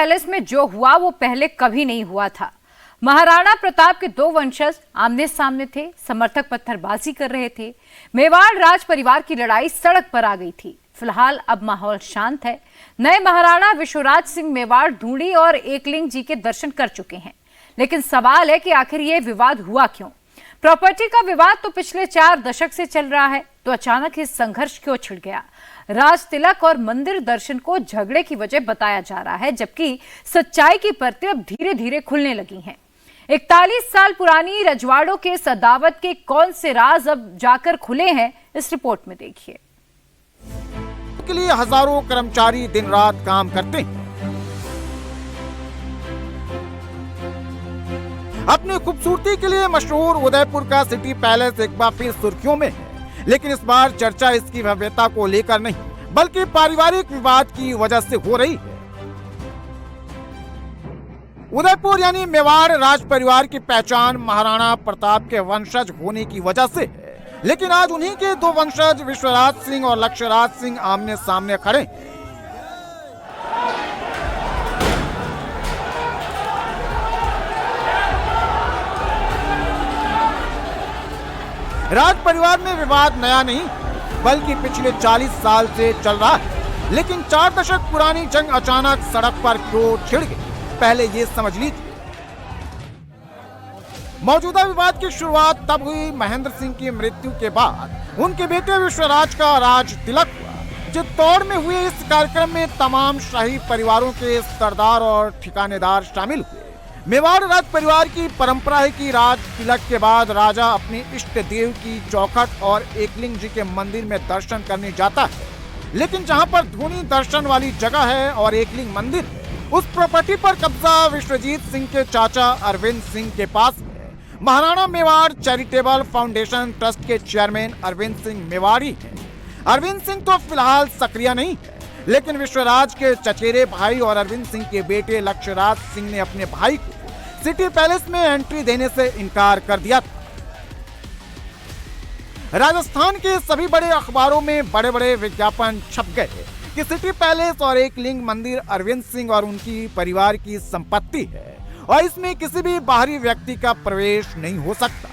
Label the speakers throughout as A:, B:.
A: Palace में जो हुआ वो पहले कभी नहीं हुआ था। महाराणा प्रताप के दो वंशज आमने सामने थे, समर्थक पत्थरबाजी कर रहे थे। मेवाड़ राज परिवार की लड़ाई सड़क पर आ गई थी। फिलहाल अब माहौल शांत है। नए महाराणा विश्वराज सिंह मेवाड़ ढूंढी और एकलिंग जी के दर्शन कर चुके हैं, लेकिन सवाल है कि आखिर ये विवाद हुआ क्यों। प्रॉपर्टी का विवाद तो पिछले 4 दशक से चल रहा है, तो अचानक इस संघर्ष क्यों छिड़ गया। राज तिलक और मंदिर दर्शन को झगड़े की वजह बताया जा रहा है, जबकि सच्चाई की परतें अब धीरे धीरे खुलने लगी हैं। 41 साल पुरानी रजवाड़ों के सदावत के कौन से राज अब जाकर खुले हैं, इस रिपोर्ट में देखिए।
B: के लिए हजारों कर्मचारी दिन रात काम करते हैं। अपनी खूबसूरती के लिए मशहूर उदयपुर का सिटी पैलेस एक बार फिर सुर्खियों में है, लेकिन इस बार चर्चा इसकी भव्यता को लेकर नहीं, बल्कि पारिवारिक विवाद की वजह से हो रही है। उदयपुर यानी मेवाड़ राज परिवार की पहचान महाराणा प्रताप के वंशज होने की वजह से है, लेकिन आज उन्हीं के दो वंशज विश्वराज सिंह और लक्ष्यराज सिंह आमने सामने खड़े। राज परिवार में विवाद नया नहीं, बल्कि पिछले 40 साल से चल रहा है, लेकिन 4 दशक पुरानी जंग अचानक सड़क पर क्यों छिड़ गई, पहले ये समझ लीजिए। मौजूदा विवाद की शुरुआत तब हुई महेंद्र सिंह की मृत्यु के बाद उनके बेटे विश्वराज का राज तिलक हुआ। चित्तौड़ में हुए इस कार्यक्रम में तमाम शाही परिवारों के सरदार और ठिकानेदार शामिल हुए। मेवाड़ राज परिवार की परंपरा है कि राज तिलक के बाद राजा अपने इष्ट देव की चौखट और एकलिंग जी के मंदिर में दर्शन करने जाता है, लेकिन जहां पर धूनी दर्शन वाली जगह है और एकलिंग मंदिर, उस प्रॉपर्टी पर कब्जा विश्वजीत सिंह के चाचा अरविंद सिंह के पास है। Maharana Mewar charitable foundation trust के चेयरमैन अरविंद सिंह मेवाड़ी हैं। अरविंद सिंह तो फिलहाल सक्रिय नहीं है, लेकिन विश्वराज के चचेरे भाई और अरविंद सिंह के बेटे लक्ष्यराज सिंह ने अपने भाई को सिटी पैलेस में एंट्री देने से इनकार कर दिया था। राजस्थान के सभी बड़े अखबारों में बड़े बड़े विज्ञापन छप गए कि सिटी पैलेस और एकलिंग मंदिर अरविंद सिंह और उनकी परिवार की संपत्ति है और इसमें किसी भी बाहरी व्यक्ति का प्रवेश नहीं हो सकता।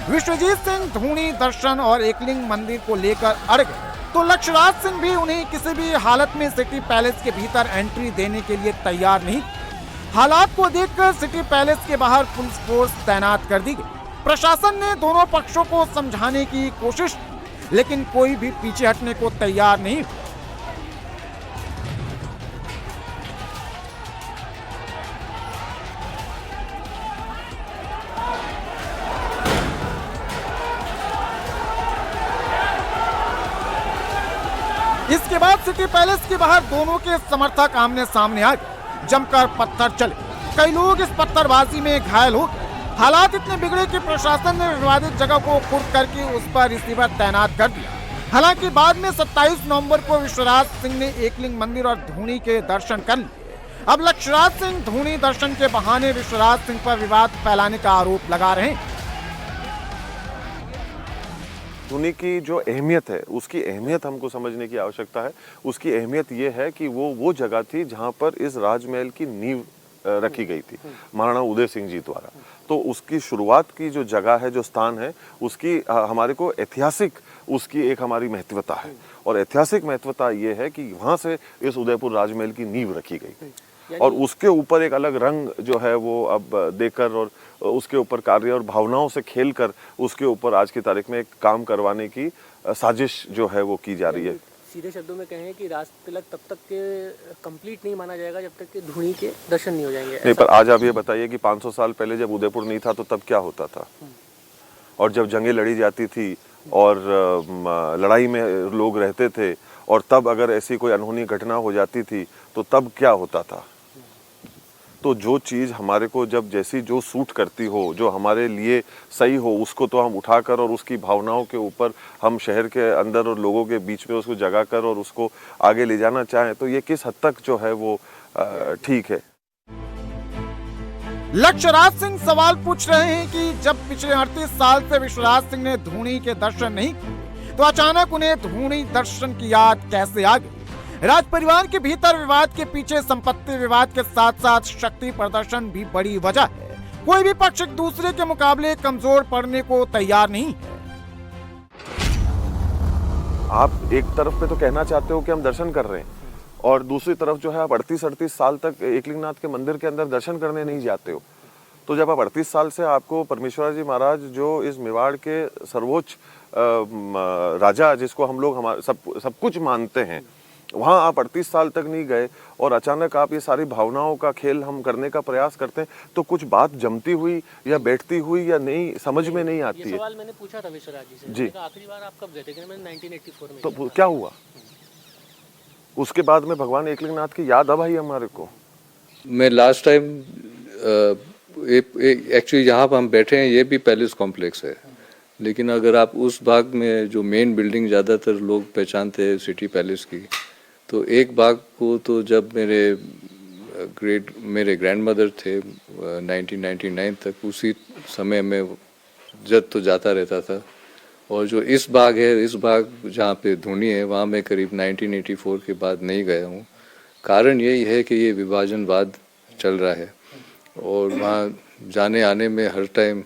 B: विश्वजीत सिंह धूनी दर्शन और एकलिंग मंदिर को लेकर अड़ गए, तो लक्ष्यराज सिंह भी उन्हें किसी भी हालत में सिटी पैलेस के भीतर एंट्री देने के लिए तैयार नहीं। हालात को देखकर सिटी पैलेस के बाहर पुलिस फोर्स तैनात कर दी गई। प्रशासन ने दोनों पक्षों को समझाने की कोशिश की, लेकिन कोई भी पीछे हटने को तैयार नहीं। इसके बाद सिटी पैलेस के बाहर दोनों के समर्थक आमने सामने आ गए, जमकर पत्थर चले। कई लोग इस पत्थरबाजी में घायल हो गए। हालात इतने बिगड़े कि प्रशासन ने विवादित जगह को खुद करके उस पर रिसीवर तैनात कर दिया। हालांकि बाद में 27 नवंबर को विश्वराज सिंह ने एकलिंग मंदिर और धूनी के दर्शन कर लिए। अब लक्ष्यराज सिंह धूनी दर्शन के बहाने विश्वराज सिंह पर विवाद फैलाने का आरोप लगा रहे हैं।
C: धूनी की जो अहमियत है, उसकी अहमियत हमको समझने की आवश्यकता है। उसकी अहमियत ये है कि वो जगह थी जहां पर इस राजमहल की नींव रखी गई थी महाराणा उदय सिंह जी द्वारा। तो उसकी शुरुआत की जो जगह है, जो स्थान है, उसकी हमारे को ऐतिहासिक उसकी एक हमारी महत्वता है, और ऐतिहासिक महत्वता ये है कि वहां से इस उदयपुर राजमहल की नींव रखी गई, और उसके ऊपर एक अलग रंग जो है वो अब देकर और उसके ऊपर कार्य और भावनाओं से खेलकर उसके ऊपर आज की तारीख में एक काम करवाने की साजिश जो है वो की जा रही है।
D: सीधे शब्दों में कहें कि राज तिलक तब तक के कंप्लीट नहीं माना जाएगा जब तक कि धूनी के दर्शन नहीं हो जाएंगे।
C: नहीं, पर आज आप ये बताइए कि 500 साल पहले जब उदयपुर नहीं था तो तब क्या होता था, और जब जंगें लड़ी जाती थी और लड़ाई में लोग रहते थे, और तब अगर ऐसी कोई अनहोनी घटना हो जाती थी तो तब क्या होता था। तो जो चीज़ हमारे को जब जैसी जो सूट करती हो, जो हमारे लिए सही हो, उसको तो हम उठाकर और उसकी भावनाओं के ऊपर हम शहर के अंदर और लोगों के बीच में उसको जगा कर और उसको आगे ले जाना चाहें, तो ये किस हद तक जो है वो ठीक है।
B: लक्ष्यराज सिंह सवाल पूछ रहे हैं कि जब पिछले 38 साल से विश्वराज सिंह ने धूनी के दर्शन नहीं किए, तो अचानक उन्हें धूनी दर्शन की याद कैसे आ गई। राज परिवार के भीतर विवाद के पीछे संपत्ति विवाद के साथ साथ शक्ति प्रदर्शन भी बड़ी वजह है। कोई भी पक्ष एक दूसरे के मुकाबले कमजोर पड़ने को तैयार नहीं है।
C: आप एक तरफ पे तो कहना चाहते हो कि हम दर्शन कर रहे हैं और दूसरी तरफ जो है आप 38 साल तक एकलिंगनाथ के मंदिर के अंदर दर्शन करने नहीं जाते हो। तो जब आप 38 साल से आपको परमेश्वर जी महाराज जो इस मेवाड़ के सर्वोच्च राजा जिसको हम लोग हमारे सब कुछ मानते हैं, वहाँ आप 38 साल तक नहीं गए और अचानक आप ये सारी भावनाओं का खेल हम करने का प्रयास करते हैं, तो कुछ बात जमती हुई या बैठती हुई या नहीं समझ में नहीं आती है।
D: ये सवाल मैंने पूछा था विश्वराज जी से।
C: जी।
D: आखिरी बार आप कब गए थे? मैंने 1984 में।
C: तो क्या हुआ? उसके बाद में भगवान एकलिंगनाथ की याद अब आई हमारे को।
E: मैं लास्ट टाइम एक्चुअली यहाँ पर हम बैठे हैं, ये भी पैलेस कॉम्प्लेक्स है, लेकिन अगर आप उस भाग में जो मेन बिल्डिंग ज़्यादातर लोग पहचानते हैं सिटी पैलेस की, तो एक भाग को तो जब मेरे ग्रैंडमदर थे 1999 तक, उसी समय में जब तो जाता रहता था। और जो इस भाग है, इस भाग जहाँ पे धुनी है, वहाँ मैं करीब 1984 के बाद नहीं गया हूँ। कारण यही है कि ये विभाजनवाद चल रहा है और वहाँ जाने आने में हर टाइम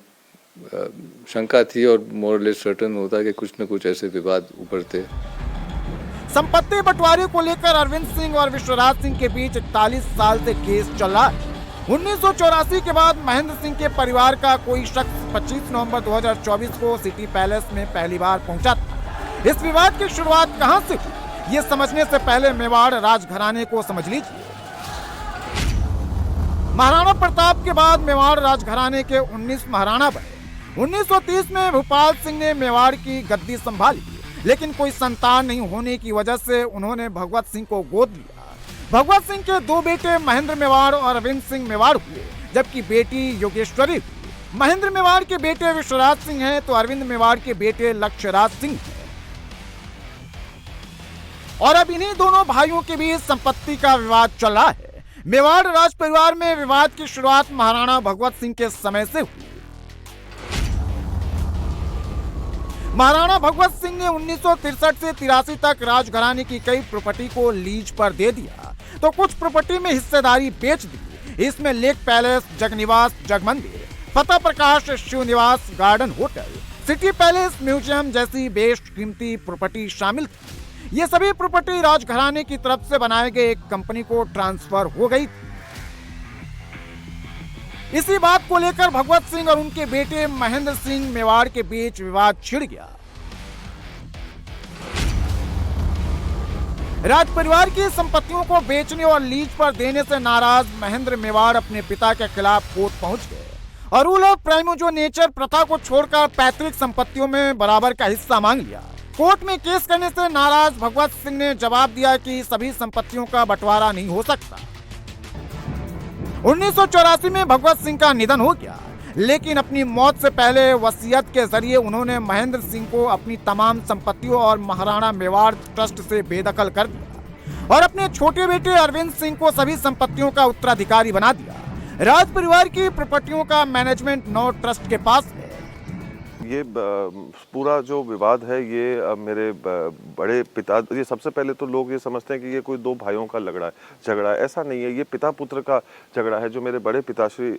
E: शंका थी और मोरलेस सर्टन होता कि कुछ न कुछ ऐसे विवाद उभरते।
B: संपत्ति बंटवारे को लेकर अरविंद सिंह और विश्वराज सिंह के बीच 41 साल से केस चल रहा है। 1984 के बाद महेंद्र सिंह के परिवार का कोई शख्स 25 नवंबर 2024 को सिटी पैलेस में पहली बार पहुंचा था। इस विवाद की शुरुआत कहां से हुई, ये समझने से पहले मेवाड़ राजघराने को समझ लीजिए। महाराणा प्रताप के बाद मेवाड़ राजघराने के 19 महाराणा बने। 1930 में भूपाल सिंह ने मेवाड़ की गद्दी संभाली, लेकिन कोई संतान नहीं होने की वजह से उन्होंने भगवत सिंह को गोद लिया। भगवत सिंह के दो बेटे महेंद्र मेवाड़ और अरविंद सिंह मेवाड़ हुए, जबकि बेटी योगेश्वरी हुई। महेंद्र मेवाड़ के बेटे विश्वराज सिंह हैं, तो अरविंद मेवाड़ के बेटे लक्ष्यराज सिंह हैं। और अब इन्हीं दोनों भाइयों के बीच संपत्ति का विवाद चल रहा है। मेवाड़ राज परिवार में विवाद की शुरुआत महाराणा भगवत सिंह के समय से हुई। महाराणा भगवत सिंह ने 1963 से 83 तक राजघराने की कई प्रॉपर्टी को लीज पर दे दिया, तो कुछ प्रॉपर्टी में हिस्सेदारी बेच दी। इसमें लेक पैलेस, जगनिवास, जगमंदिर, फतेह प्रकाश, शिव निवास, garden hotel, city palace, museum जैसी बेशकीमती प्रॉपर्टी शामिल थी। ये सभी प्रॉपर्टी राजघराने की तरफ से बनाए गए एक कंपनी को ट्रांसफर हो गई। इसी बात को लेकर भगवत सिंह और उनके बेटे महेंद्र सिंह मेवाड़ के बीच विवाद छिड़ गया। राज परिवार की संपत्तियों को बेचने और लीज पर देने से नाराज महेंद्र मेवाड़ अपने पिता के खिलाफ कोर्ट पहुंच गए और रूल ऑफ प्राइमोजो नेचर प्रथा को छोड़कर पैतृक संपत्तियों में बराबर का हिस्सा मांग लिया। कोर्ट में केस करने से नाराज भगवत सिंह ने जवाब दिया कि सभी संपत्तियों का बंटवारा नहीं हो सकता। 1984 में भगवत सिंह का निधन हो गया, लेकिन अपनी मौत से पहले वसीयत के जरिए उन्होंने महेंद्र सिंह को अपनी तमाम संपत्तियों और महाराणा मेवाड़ ट्रस्ट से बेदखल कर दिया और अपने छोटे बेटे अरविंद सिंह को सभी संपत्तियों का उत्तराधिकारी बना दिया। राज परिवार की प्रॉपर्टियों का मैनेजमेंट नौ ट्रस्ट के पास है।
C: ये पूरा जो विवाद है ये मेरे बड़े पिता, ये सबसे पहले तो लोग ये समझते हैं कि ये कोई दो भाइयों का झगड़ा है। ऐसा नहीं है, ये पिता पुत्र का झगड़ा है। जो मेरे बड़े पिताश्री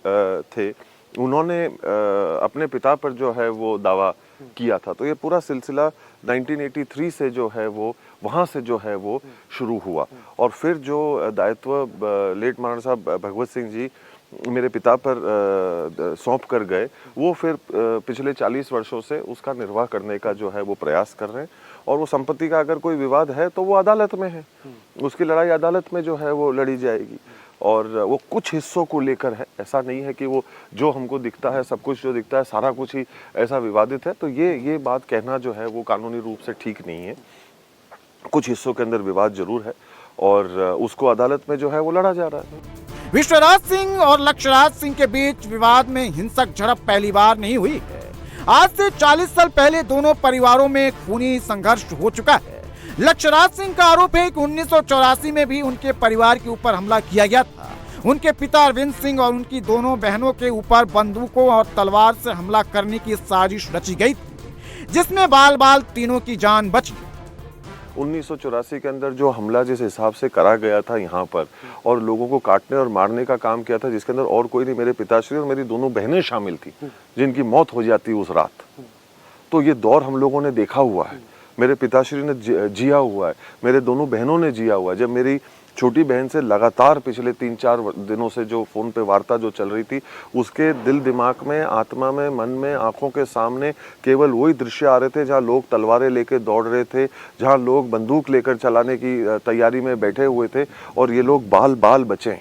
C: थे, उन्होंने अपने पिता पर जो है वो दावा किया था। तो ये पूरा सिलसिला 1983 से जो है वो वहाँ से जो है वो शुरू हुआ और फिर जो दायित्व लेट महाराणा साहब भगवत सिंह जी मेरे पिता पर सौंप कर गए, वो फिर पिछले 40 वर्षों से उसका निर्वाह करने का जो है वो प्रयास कर रहे हैं। और वो संपत्ति का अगर कोई विवाद है तो वो अदालत में है, उसकी लड़ाई अदालत में जो है वो लड़ी जाएगी। और वो कुछ हिस्सों को लेकर है, ऐसा नहीं है कि वो जो हमको दिखता है, सब कुछ जो दिखता है सारा कुछ ही ऐसा विवादित है। तो ये बात कहना जो है वो कानूनी रूप से ठीक नहीं है। कुछ हिस्सों के अंदर विवाद जरूर है और उसको अदालत में जो है वो लड़ा जा रहा है।
B: विश्वराज सिंह और लक्ष्यराज सिंह के बीच विवाद में हिंसक झड़प पहली बार नहीं हुई है। आज से 40 साल पहले दोनों परिवारों में खूनी संघर्ष हो चुका है। लक्ष्यराज सिंह का आरोप है कि 1984 में भी उनके परिवार के ऊपर हमला किया गया था। उनके पिता अरविंद सिंह और उनकी दोनों बहनों के ऊपर बंदूकों और तलवार से हमला करने की साजिश रची गई थी, जिसमें बाल बाल तीनों की जान बची।
C: 1984 के अंदर जो हमला जिस हिसाब से करा गया था यहाँ पर और लोगों को काटने और मारने का काम किया था, जिसके अंदर और कोई नहीं, मेरे पिताश्री और मेरी दोनों बहनें शामिल थी जिनकी मौत हो जाती उस रात। तो ये दौर हम लोगों ने देखा हुआ है, मेरे पिताश्री ने जिया हुआ है, मेरे दोनों बहनों ने जिया हुआ है। जब मेरी छोटी बहन से लगातार पिछले 3-4 दिनों से जो फोन पे वार्ता जो चल रही थी, उसके दिल दिमाग में, आत्मा में, मन में, आंखों के सामने केवल वही दृश्य आ रहे थे जहां लोग तलवारें लेकर दौड़ रहे थे, जहां लोग बंदूक लेकर चलाने की तैयारी में बैठे हुए थे और ये लोग बाल बाल बचे।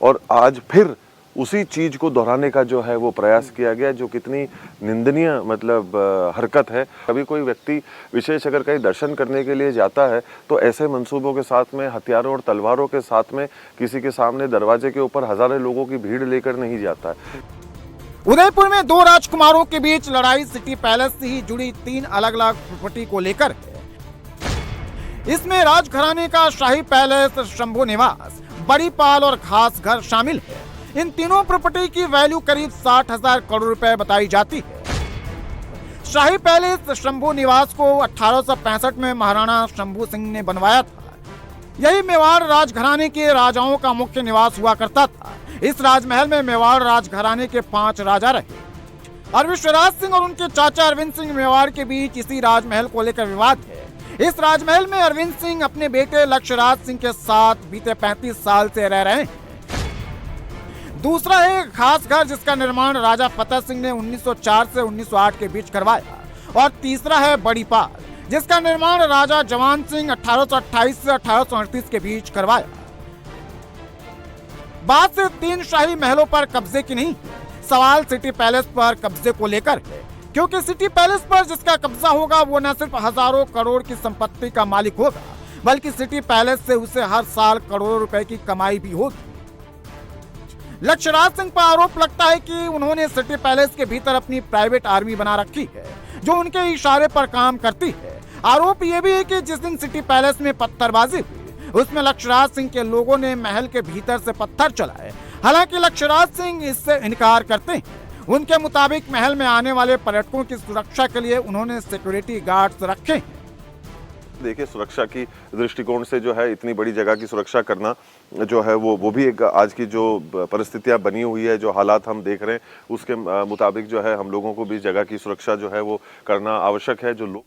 C: और आज फिर उसी चीज को दोहराने का जो है वो प्रयास किया गया, जो कितनी निंदनीय मतलब हरकत है। कभी कोई व्यक्ति विशेष अगर कहीं दर्शन करने के लिए जाता है तो ऐसे मंसूबों के साथ में, हथियारों और तलवारों के साथ में किसी के सामने दरवाजे के ऊपर हजारों लोगों की भीड़ लेकर नहीं जाता है।
B: उदयपुर में 2 राजकुमारों के बीच लड़ाई सिटी पैलेस से ही जुड़ी 3 अलग अलग प्रॉपर्टी को लेकर है। इसमें राजघराने का शाही पैलेस, शंभू निवास, बड़ी पाल और खास घर शामिल है। इन तीनों प्रॉपर्टी की वैल्यू करीब 60,000 करोड़ रुपए बताई जाती है। शाही पैलेस शंभू निवास को 1865 में महाराणा शंभू सिंह ने बनवाया था। यही मेवाड़ राजघराने के राजाओं का मुख्य निवास हुआ करता था। इस राजमहल में मेवाड़ राजघराने के 5 राजा रहे। और विश्वराज सिंह और उनके चाचा अरविंद सिंह मेवाड़ के बीच इसी राजमहल को लेकर विवाद है। इस राजमहल में अरविंद सिंह अपने बेटे लक्ष्यराज सिंह के साथ बीते 35 साल से रह रहे हैं। दूसरा है खास घर, जिसका निर्माण राजा फतेह सिंह ने 1904 से 1908 के बीच करवाया। और तीसरा है बड़ी पाल, जिसका निर्माण राजा जवान सिंह 1828 से 1838 के बीच करवाया। बात सिर्फ 3 शाही महलों पर कब्जे की नहीं, सवाल सिटी पैलेस पर कब्जे को लेकर है। क्योंकि सिटी पैलेस पर जिसका कब्जा होगा वो न सिर्फ हजारों करोड़ की संपत्ति का मालिक होगा, बल्कि सिटी पैलेस से उसे हर साल करोड़ों रुपए की कमाई भी होगी। लक्ष्यराज सिंह पर आरोप लगता है कि उन्होंने सिटी पैलेस के भीतर अपनी प्राइवेट आर्मी बना रखी है, जो उनके इशारे पर काम करती है। आरोप यह भी है कि जिस दिन सिटी पैलेस में पत्थरबाजी हुई, उसमें लक्ष्यराज सिंह के लोगों ने महल के भीतर से पत्थर चलाए। हालांकि लक्ष्यराज सिंह इससे इनकार करते हैं। उनके मुताबिक महल में आने वाले पर्यटकों की सुरक्षा के लिए उन्होंने सिक्योरिटी गार्ड्स रखे हैं।
C: देखिए, सुरक्षा की दृष्टिकोण से जो है इतनी बड़ी जगह की सुरक्षा करना जो है वो भी एक आज की जो परिस्थितियां बनी हुई है, जो हालात हम देख रहे हैं, उसके मुताबिक जो है हम लोगों को भी जगह की सुरक्षा जो है वो करना आवश्यक है। जो लोग